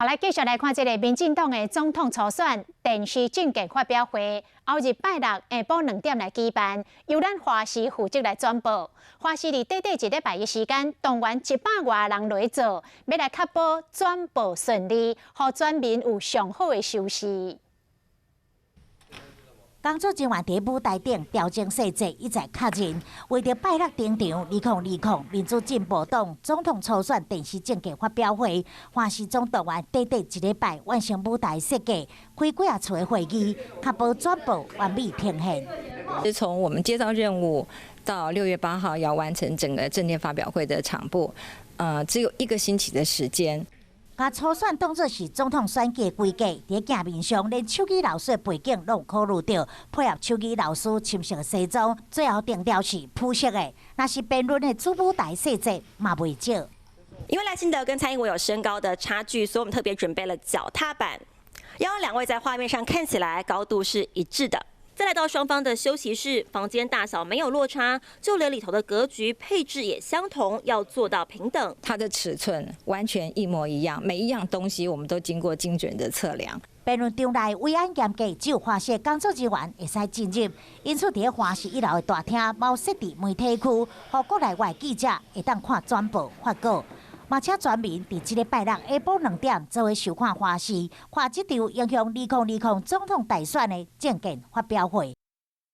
好，来继续来看这个民进党的总统初选电视政见发表会，后日拜六下晡2点来举办，由咱华视负责来转播。华视伫短短一礼拜的时间，动员100外人来做，要来确保转播顺利，让选民有上好的收视。 工作人员伫舞台顶调整细节，一再确认。为着拜六登场，2020民主进步党总统初选电视政见发表会，华视总动员短短一礼拜完成舞台设计，开几处的会议，确保转播完美呈现。是从我们接到任务到6月8号要完成整个政见发表会的场部，只有1个星期的时间。 把初选当作是总统选举规格，伫镜面上连手机老师的背景拢有考虑到，配合手机老师深色西装，最后定调是朴色的。若是辩论的主舞台细节嘛袂少。因为赖清德跟蔡英文有身高的差距，所以我们特别准备了脚踏板，要让2位在画面上看起来高度是一致的。 再来到双方的休息室，房间大小没有落差，就连里头的格局配置也相同，要做到平等。它的尺寸完全一模一样，每一样东西我们都经过精准的测量。辩论场内维安严格，只有华视工作人员会使进入，因此伫华视1楼的大厅冇设置媒体区，让国内外记者会当看转播发稿。 嘛，请全民伫即个拜六下晡2点做伙收看华视，看这场影响2020总统大选的政见发表会。